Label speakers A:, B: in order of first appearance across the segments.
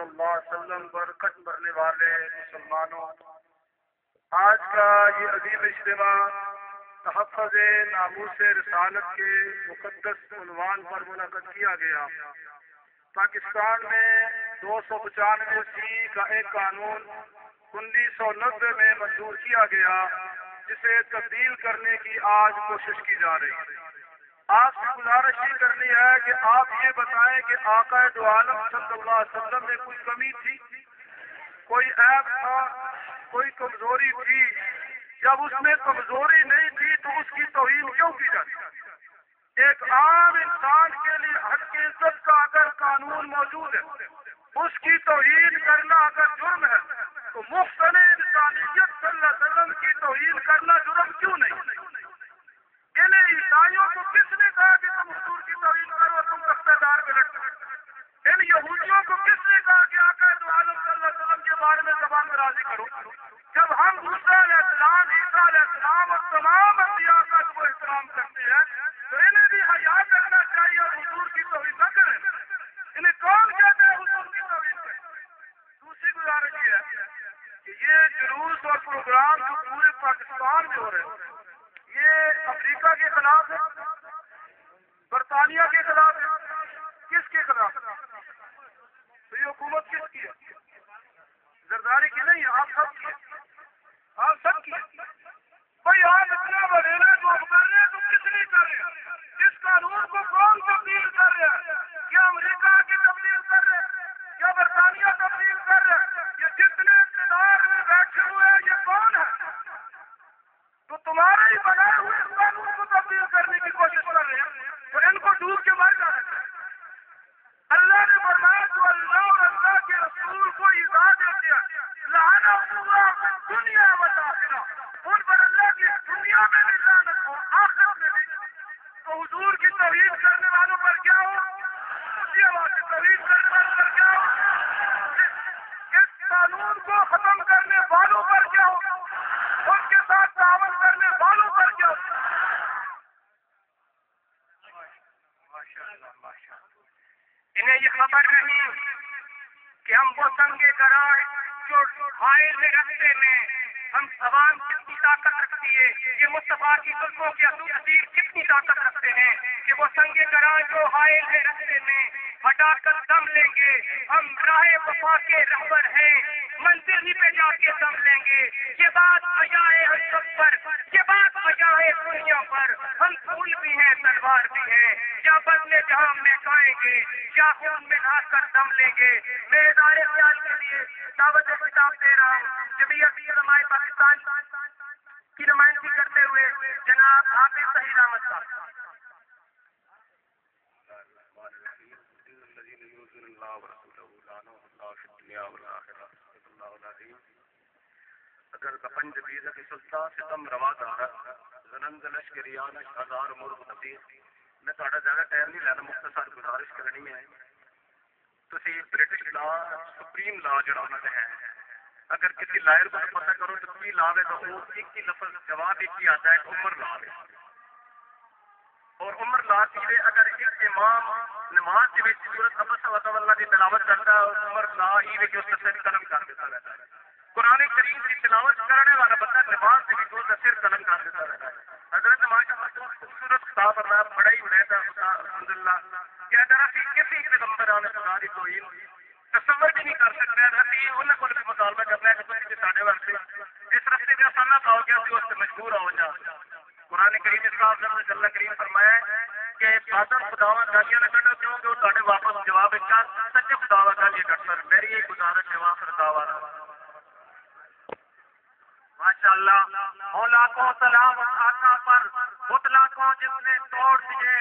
A: اللہ علیہ وسلم برکت بھرنے والے مسلمانوں، آج کا یہ عظیم اجتماع تحفظ ناموس رسالت کے مقدس عنوان پر منعقد کیا گیا۔ پاکستان میں 295 کا ایک قانون 1990 میں منظور کیا گیا، جسے تبدیل کرنے کی آج کوشش کی جا رہی ہے۔ آپ سے گزارش یہ کرنی ہے کہ آپ یہ بتائیں کہ آقا دو عالم صلی اللہ علیہ وسلم میں کوئی کمی تھی، کوئی عیب تھا، کوئی کمزوری تھی؟ جب اس میں کمزوری نہیں تھی تو اس کی توہین کیوں کی جاتی؟ ایک عام انسان کے لیے حق کی عزت کا اگر قانون موجود ہے، اس کی توہین کرنا اگر جرم ہے تو محسن انسانیت صلی اللہ علیہ وسلم کی توہین کرنا جرم کیوں نہیں؟ ان عیسائیوں کو کس نے کہا کہ تم حضور کی توہین کرو اور تم تختہ دار میں لٹکو؟ ان یہودیوں کو کس نے کہا کہ آقا دو عالم صلی اللہ علیہ وسلم کے بارے میں زبان درازی کرو؟ جب ہم موسیٰ علیہ السلام، عیسیٰ علیہ السلام اور تمام انبیاء کا کو احترام کرتے ہیں تو انہیں بھی حیا کرنا چاہیے اور حضور کی توہین نہ کریں۔ انہیں کون کہتے ہیں حضور کی توہین کریں؟ دوسری گزارش یہ ہے کہ یہ جلوس اور پروگرام جو پورے پاکستان میں ہو رہے ہیں، یہ امریکہ کے خلاف ہے، برطانیہ کے خلاف ہے، کس کے خلاف ہے؟ تو یہ حکومت کس کی ہے؟ زرداری کی نہیں ہے، آپ سب کی ہے، آپ سب کی ہے۔ بھائی آپ اتنا بڑھیرا جو کر رہے ہیں تو کس لیے کر رہے ہیں؟ اس قانون کو کون تبدیل کر رہے ہیں؟ کیا امریکہ کی تبدیل کر رہے ہیں؟ کیا برطانیہ تبدیل کر رہے ہیں؟ یہ جتنے اقتدار میں بیٹھے ہوئے ہیں یہ کون ہے؟ تو تمہارے ہی بنائے ہوئے اس قانون کو تبدیل کرنے کی کوشش کر رہے ہیں، تو ان کو ڈوب کے مر جانا چاہیے۔ اللہ نے فرمایا جو اللہ اور اللہ کے رسول کو ایذا دیتے ہیں لعنہ اللہ دنیا و آخرہ، ان پر اللہ کی دنیا میں بھی لعنت ہو، آخرت میں بھی۔ تو حضور کی توہین کرنے والوں پر کیا ہو؟ اسی آواز سے توہین کرنے والوں پر کیا ہو؟ اس قانون کو ختم کرنے والوں پر کیا ہو؟ ان کے ساتھ تعاون کرنے والوں پر کیا ہو؟
B: انہیں یہ خبر نہیں کہ ہم وہ سنگے گرائے جو حائل رستے میں ہم عوام کتنی طاقت رکھتی ہے، یہ مصطفیٰ کی زلفوں کے اسیر کتنی طاقت رکھتے ہیں کہ وہ سنگے گرائے جو حائل رستے میں ہٹا کر دم لیں گے۔ ہم راہ وفا کے رہبر ہیں، منزل ہی پہ جا کے دم لیں گے۔ یہ بات بجا ہے ہم سب پر، یہ بات بجا ہے دنیا پر۔ ہم پھول بھی ہیں، تلوار بھی ہیں، یا بدلے جہاں میں کھائیں گے یا خون میں نہا کر دم لیں گے۔ میں ادارے خیال کے لیے دعوت خطاب دے رہا ہوں۔ جمعیت علماء پاکستان کی نمائندگی کرتے ہوئے جناب حافظ طاہر احمد صاحب۔
C: اگر کپنج بیزت سلطان ستم روا دارا زنند لشکریان ہزار مرغ نفیس۔ میں تھوڑا زیادہ ٹائم نہیں لینا، مختصر گزارش کرنی ہے۔ تسی برٹش لا سپریم لا جڑا انہوں نے ہے، اگر کسی لائر کو پتہ کرو تو کی لا ہے تو وہ ایک ہی لفظ جواب ایک ہی آتا ہے، عمر لا ہے۔ اور عمر لا چیزیں اگر ایک امام نماز کے وچ سورۃ عبس و اللہ کی تلاوت کرتا ہے اور عمر لا ہی وچ اس کا سر قلم کر دیتا رہتا ہے۔ قرآن کریم کی تلاوت کرنے والا بندہ نماز کے وچ اس کا سر قلم کر دیتا رہتا ہے۔ حضرت ماشاءاللہ خوبصورت خطاب فرمایا، بڑا ہی بہتر الحمدللہ کہ اگر اسی کسی پیغمبر آنے خدا کی توہین تصور بھی نہیں کر سکتے، اسی انہوں کو بھی مطالبہ کرنا ہے کہ تم کہ ساڈے واسطے اس رستے میں آسانہ پاؤ گے، اسی اس سے مجبور ہو جا۔ قرآن کریم اس کا اللہ کریم فرمایا کہ بادل خداواں گالیاں نہ کٹو کیونکہ وہ تھوڑے واپس جواب سچے خداواں گالیاں کٹ سر۔ میری یہ گزارش ہے واخر دعوانا
B: ماشاءاللہ۔ مولا کو سلام اس آقا پر، پتلا کو جس نے توڑ دیے،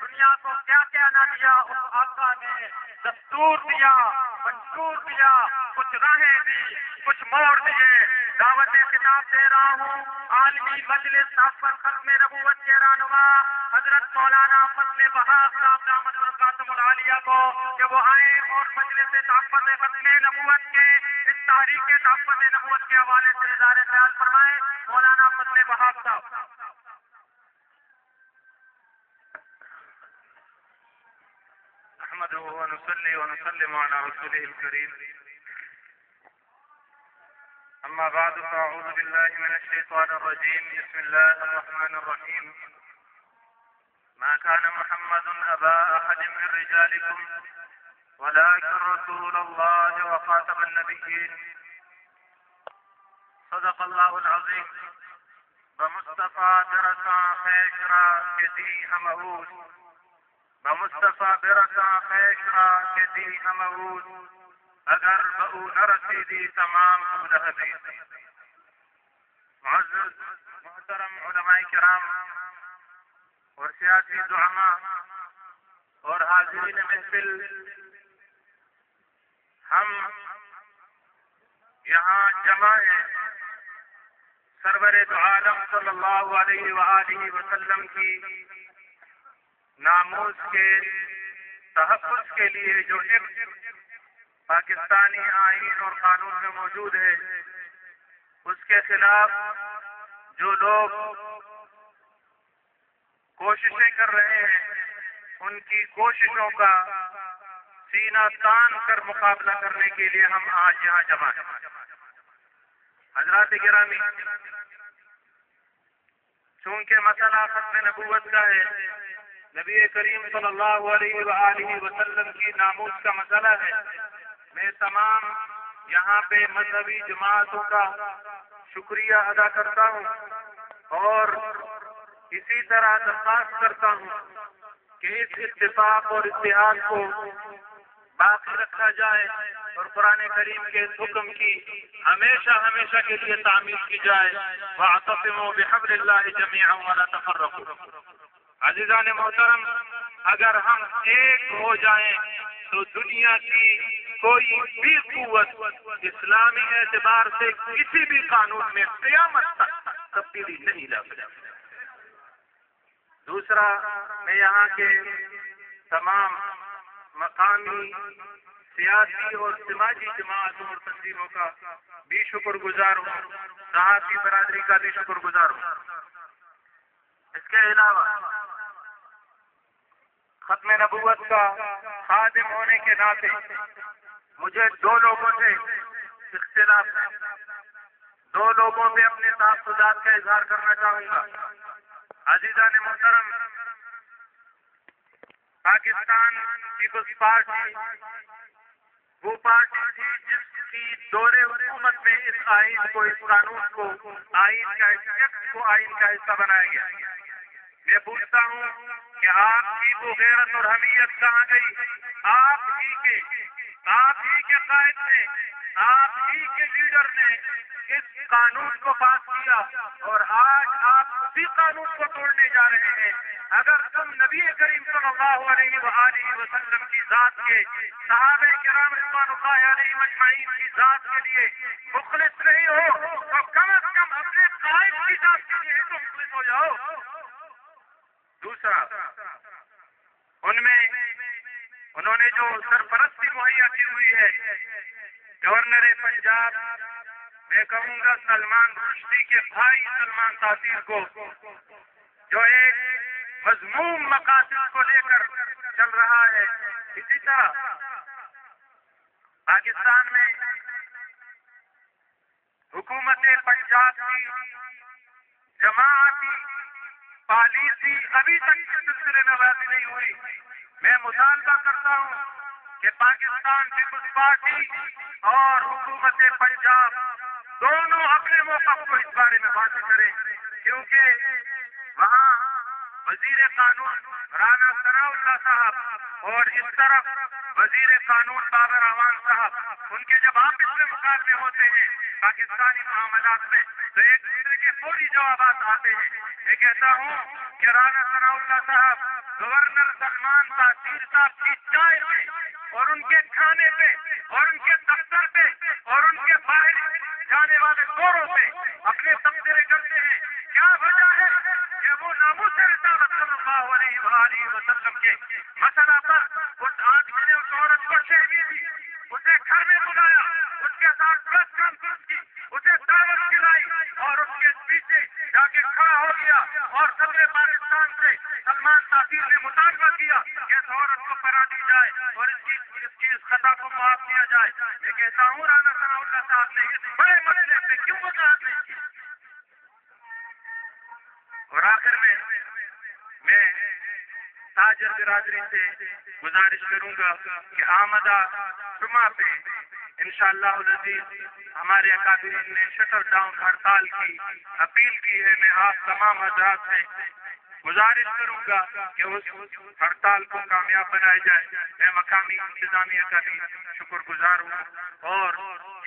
B: دنیا کو کیا کیا نہ دیا اس آقا نے، دستور دیا، منشور دیا، کچھ راہیں دی، کچھ موڑ دیے۔ دعوت خطاب دے رہا ہوں عالمی مجلس پر ختم نبوت کے رہنما حضرت مولانا فضل بہاء صاحب دامت برکاتہ العالیہ کو کہ وہ آئیں اور مجلس تحفظ ختم نبوت کے اس تحریک تحفظ نبوت کے حوالے سے اظہار خیال فرمائیں۔ مولانا فضل بہاء صاحب۔
C: نحمده ونصلي ونسلم على رسوله الكريم أما بعد فأعوذ بالله من الشيطان الرجيم بسم الله الرحمن الرحيم ما كان محمد أبا أحد من رجالكم ولكن رسول الله وخاتم النبيين صدق الله العظيم بمصطفى برسا خیشرا کے دی ہمہود بمصطفى برسا خیشرا کے دی ہمہود اگر بہو نہ رسیدی تمام حدیث. معزز محترم علماء کرام اور سیاسی زعماء اور حاضرین محفل، ہم یہاں جمع ہیں سرور دو عالم صلی اللہ علیہ وآلہ وسلم کی ناموس کے تحفظ کے لیے جو ایک پاکستانی آئین اور قانون میں موجود ہے، اس کے خلاف جو لوگ کوششیں کر رہے ہیں، ان کی کوششوں کا سینہ تان کر مقابلہ کرنے کے لیے ہم آج یہاں جمع ہیں. حضرات گرامی، چونکہ مسئلہ ختم نبوت کا ہے، نبی کریم صلی اللہ علیہ وآلہ وسلم کی ناموس کا مسئلہ ہے، میں تمام یہاں پہ مذہبی جماعتوں کا شکریہ ادا کرتا ہوں اور اسی طرح درخواست کرتا ہوں کہ اس اتفاق اور اتحاد کو باقی رکھا جائے اور قرآن کریم کے اس حکم کی ہمیشہ ہمیشہ کے لیے تعمیل کی جائے. وَاعْتَصِمُوا بِحَبْلِ اللَّهِ جَمِيعًا وَلَا تَفَرَّقُوا. عزیزان محترم، اگر ہم ایک ہو جائیں تو دنیا کی کوئی بھی قوت اسلامی اعتبار سے کسی بھی قانون میں قیامت تک تبدیلی نہیں لا سکتی. دوسرا، میں یہاں کے تمام مقامی سیاسی اور سماجی جماعتوں اور تنظیموں کا بھی شکر گزار ہوں، صحافی برادری کا بھی شکر گزار ہوں. اس کے علاوہ ختم نبوت کا خادم ہونے کے ناطے مجھے دو لوگوں سے اختلاف ہے، دو لوگوں پہ اپنے تحفظات کا اظہار کرنا چاہوں گا. عزیزان محترم، پاکستان پیپلز پارٹی وہ پارٹی تھی جس کی دور حکومت میں اس آئین کو، اس قانون کو، آئین کا ایکٹ کو آئین کا حصہ بنایا گیا. میں پوچھتا ہوں کہ آپ کی وہ غیرت اور حمیت کہاں گئی؟ آپ ہی کے قائد نے، آپ ہی کے لیڈر نے اس قانون کو پاس کیا اور آج آپ اسی قانون کو توڑنے جا رہے ہیں. اگر تم نبی کریم صلی اللہ علیہ وآلہ وسلم کی ذات کے، صحابہ کرام رضوان اللہ علیہم اجمعین کی ذات کے لیے مخلص نہیں ہو تو کم از کم اپنے قائد کی ذات کے لیے تو مخلص ہو جاؤ. دوسرا، انہوں نے جو سرپرستی مہیا کی ہوئی ہے، گورنر پنجاب، میں کہوں گا سلمان رشدی کے بھائی سلمان تاثیر کو، جو ایک مذموم مقاصد کو لے کر چل رہا ہے. اسی طرح پاکستان میں حکومت پنجاب کی جماعتی پالیسی ابھی تک اس سلسلے میں واضح نہیں ہوئی. میں مطالبہ کرتا ہوں کہ پاکستان پیپلز پارٹی اور حکومت پنجاب دونوں اپنے موقف کو اس بارے میں واضح کریں، کیونکہ وہاں وزیر قانون رانا ثناء اللہ صاحب اور اس طرف وزیر قانون بابر اعوان صاحب، ان کے جب آپس میں مقابلے ہوتے ہیں پاکستانی معاملات میں تو ایک دوسرے کے فوری جوابات آتے ہیں. میں کہتا ہوں کہ رانا ثناء اللہ صاحب گورنر سلمان تاثیر صاحب کی چائے پہ اور ان کے کھانے پہ اور ان کے دفتر پہ اور ان کے باہر جانے والے دوروں پہ اپنے تبصرے کرتے ہیں. کیا وجہ ہے کہ وہ ناموس رسالت صلی اللہ علیہ وآلہ وسلم کے مسئلہ پر اس آدمی نے اس عورت کو شہری دی، اسے گھر
B: میں بلایا، اس کے ساتھ پریس کانفرنس کی، اسے دعوت دلائی اور اس کے پیچھے جا کے کھڑا ہو گیا اور صدر پاکستان سے سلمان تاثیر نے مطالبہ کیا کہ اس عورت کو پناہ دی جائے اور اس کی اس خطا کو معاف کیا جائے۔ میں کہتا ہوں رانا ثناء اللہ صاحب نے اس بڑے مسئلے پہ کیوں وضاحت نہیں کی؟ اور آخر میں تاجر برادری سے گزارش کروں گا کہ آمدہ جمعہ پہ انشاءاللہ العزیز ہمارے اکابرین نے شٹر ڈاؤن ہڑتال کی اپیل کی ہے۔ میں آپ تمام حضرات سے گزارش کروں گا کہ اس ہڑتال کو کامیاب بنایا جائے۔ میں مقامی انتظامیہ کا بھی شکر گزار ہوں اور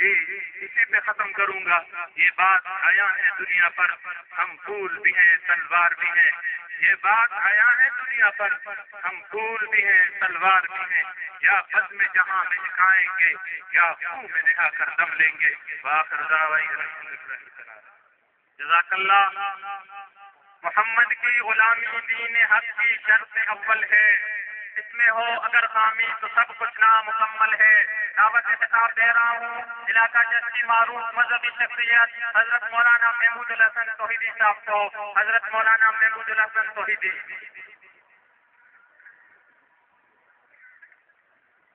B: اسی پہ ختم کروں گا۔ یہ بات آیا ہے دنیا پر، ہم پھول بھی ہیں تلوار بھی ہیں۔ یہ بات آیا ہے دنیا پر، ہم پھول بھی ہیں تلوار بھی ہیں۔ یا بد میں جہاں مہکائیں گے یا منہ میں نہا کر دم لیں گے۔ وآخر دعوانا جزاک اللہ۔ محمد کی غلامی دین حق کی شرط اول ہے، اس میں ہو اگر خامی تو سب کچھ نامکمل ہے۔ دعوت خطاب دے رہا ہوں علاقہ جس کی معروف مذہبی شخصیت حضرت مولانا محمود الحسن توحیدی صاحب کو۔ حضرت مولانا محمود الحسن توحیدی۔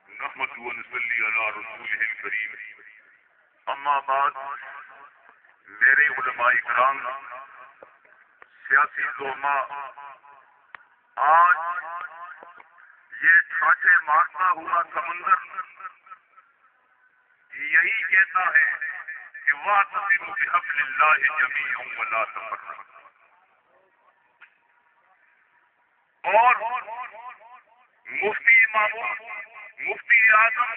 D: نحمد و نصلی علی رسولہ الکریم، اما بعد، میرے علماء کرام، سیاسی زعما، آج یہ ٹھاٹھے مارتا ہوا سمندر یہی کہتا ہے کہ واعتصموا بحبل اللہ جمیعا ولا تفرقوا، اور مفتی مامون، مفتی اعظم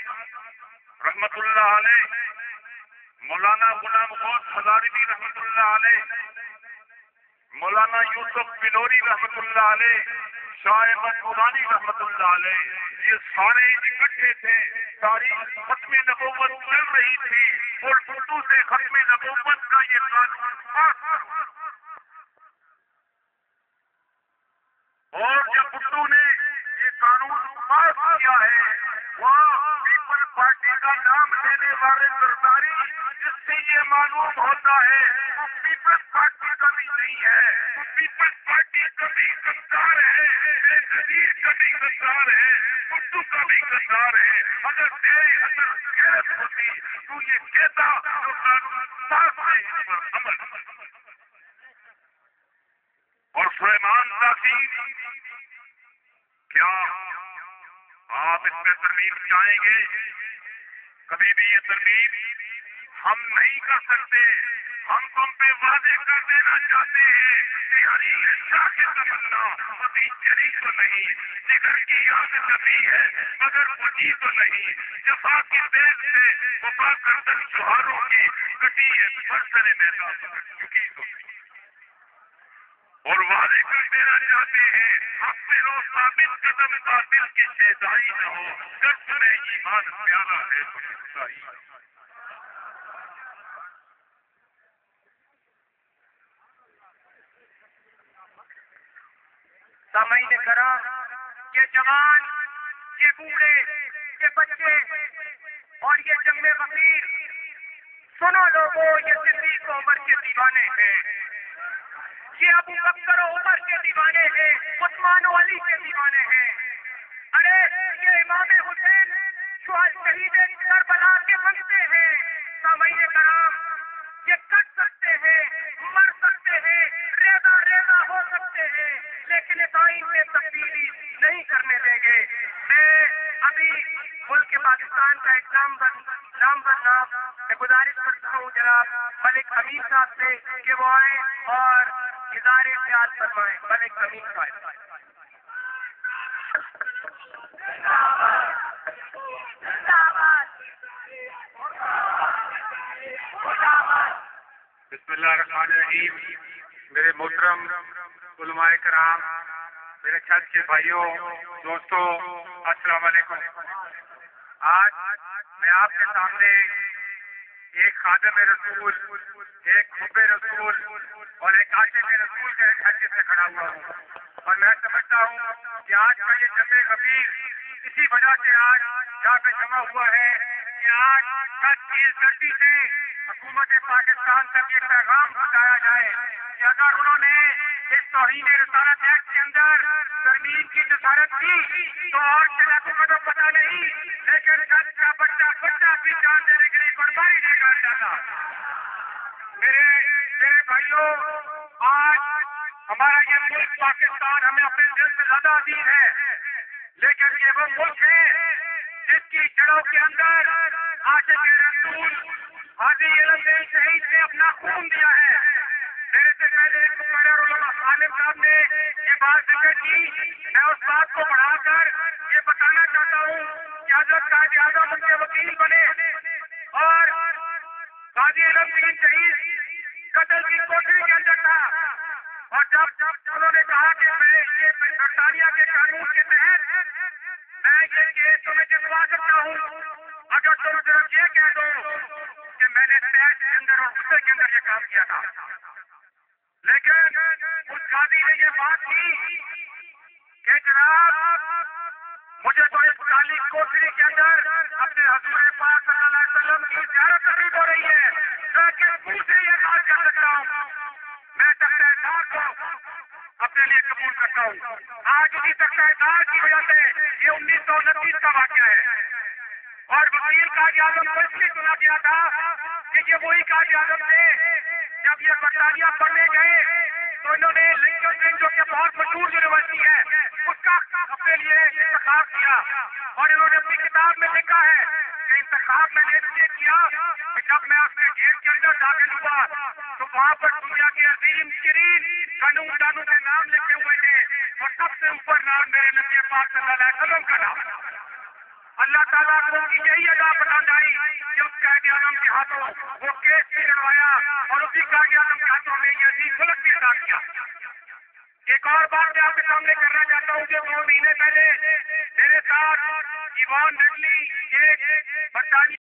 D: رحمت اللہ علیہ، مولانا غلام غوث ہزاروی رحمت اللہ علیہ، مولانا یوسف بلوری رحمت اللہ علیہ، شاہ احمد نورانی رحمت اللہ علیہ، یہ سارے اکٹھے تھے۔ تاریخ ختم نبوت چل رہی تھی اور اردو سے ختم نبوت کا یہ قانون پاس کرو، اور جب اردو نے یہ قانون پاس کیا ہے، وہاں پیپل پارٹی کا نام لینے والے سرداری، جس سے یہ معلوم ہوتا ہے وہ پیپلز پارٹی کا بھی نہیں ہے، وہ پیپلز پارٹی کا بھی غدار ہے، جدید کا بھی غدار ہے، اردو کا بھی غدار ہے۔ اگر تیرے اندر غیرت ہوتی تو یہ کہتا جو قانون پاس ہے اس پر عمل۔ اور سلیمان تاثیر، کیا آپ اس پہ ترمیم چاہیں گے؟ کبھی بھی یہ ترمیم ہم نہیں کر سکتے۔ ہم تم پہ واضح کر دینا چاہتے ہیں کہ ہری شاہ کی تمنا ابھی چلی تو نہیں، جگر کی یاد نبی ہے مگر بجھی تو نہیں، جفا کی تیز سے وفا کردن جوہاروں کی کٹی ہے برسر میدان چکی تو نہیں۔ اور واضح کر دینا چاہتے ہیں حاصل و ثابت قدم قاتل کی شیدائی نہ ہو، جب تمہیں ایمان پیارا ہے تو سچائی۔
B: سامعین کرام، یہ جوان، یہ بوڑھے، یہ بچے اور یہ جم فقیر، سنو لوگوں، یہ صدیق عمر کے دیوانے ہیں، یہ ابو بکر و عمر کے دیوانے ہیں، عثمان و علی کے دیوانے ہیں۔ ارے یہ امام حسین شہید کربلا کے منگتے ہیں۔ سامعین کرام، یہ کٹ سکتے ہیں، مر سکتے ہیں، ریزہ ریزہ ہو سکتے ہیں، لیکن اس آئین میں تبدیلی نہیں کرنے دیں گے۔ میں ابھی ملک پاکستان کا ایک نامور میں گزارش کرتا ہوں جناب ملک امین صاحب سے کہ وہ آئیں اور اظہار خیال فرمائیں۔ ملک امین صاحب۔
A: بسم اللہ الرحمن الرحیم۔ میرے محترم علماء کرام، میرے چھت کے بھائیوں، دوستوں، السلام علیکم۔ آج میں آپ کے سامنے ایک خادم رسول، ایک حب رسول اور ایک عاشق رسول کے حیثیت سے کھڑا ہوا ہوں، اور میں سمجھتا ہوں کہ آج کا یہ جمع غفیر اسی وجہ سے آج یہاں پہ جمع ہوا ہے
B: کہ آج تک اس دھرتی سے حکومت پاکستان تک یہ پیغام پہنچایا جائے کہ اگر انہوں نے اس توہین رسالت ایکٹ کے اندر ترمیم کی جسارت کی تو اور شرائطوں کا تو پتہ نہیں، لیکن گھر کا بچہ اپنی جان دینے کے لیے قربانی دے کر جاتا۔ میرے بھائیوں، آج ہمارا یہ ملک پاکستان ہمیں اپنے دل سے زیادہ عزیز ہے، لیکن یہ وہ ملک ہے جس کی جڑوں کے اندر عاشق رسول حاجی علم شہید نے اپنا خون دیا ہے۔ میرے سے پہلے ایک مقرر علماء عالم صاحب نے یہ بات ذکر کی، میں اس بات کو بڑھا کر یہ بتانا چاہتا ہوں کہ حضرت قائد اعظم ان کے وکیل بنے اور حاجی علم شہید قتل کی کوٹری کے اندر تھا، اور جب انہوں نے کہا کہ میں یہ برطانیہ کے قانون کے تحت میں یہ کیس تمہیں جتوا سکتا ہوں اگر تم صرف یہ کہہ دو کہ میں نے تحت کے اندر اور غصے کے اندر یہ کام کیا تھا، لیکن اس قاضی نے یہ بات کی کہ جناب مجھے تو اس کالی کوٹری کے اندر اپنے حضور پاک صلی اللہ علیہ وسلم کی زیارت نصیب ہو رہی ہے، لیکن منہ سے یہ بات کر سکتا ہوں، میں تختہ کو اپنے لیے قبول کرتا ہوں۔ آج اسی تختہ کی وجہ سے یہ 1929 کا واقعہ ہے، اور وکیل قائد اعظم کو اس لیے چنا گیا تھا کہ یہ وہی قائد اعظم تھے جب یہ برطانیہ پڑھنے گئے تو انہوں نے لنکن جو کہ بہت مشہور یونیورسٹی ہے اس کا اپنے لیے انتخاب کیا، اور انہوں نے اپنی کتاب میں لکھا ہے کہ انتخاب میں نے اس لیے کیا کہ جب میں اس کے گیٹ کے اندر داخل ہوا تو وہاں پر دنیا کے عظیم ترین قانون دانوں کے نام لکھے ہوئے تھے، اور سب سے اوپر نام میرے نبی پاک صلی اللہ علیہ وسلم کا نام۔ اللہ تعالیٰ کو ان کی یہی ادا پسند آئی کہ اس قائد اعظم کے ہاتھوں وہ کیس بھی لڑوایا اور اسی قائد اعظم کے ہاتھوں میں یہ عظیم ملک بھی ادا کیا۔ ایک اور بات میں آپ کے سامنے کرنا چاہتا ہوں کہ 2 مہینے پہلے میرے ساتھ ایوان ڈڈلی ایک برطانیہ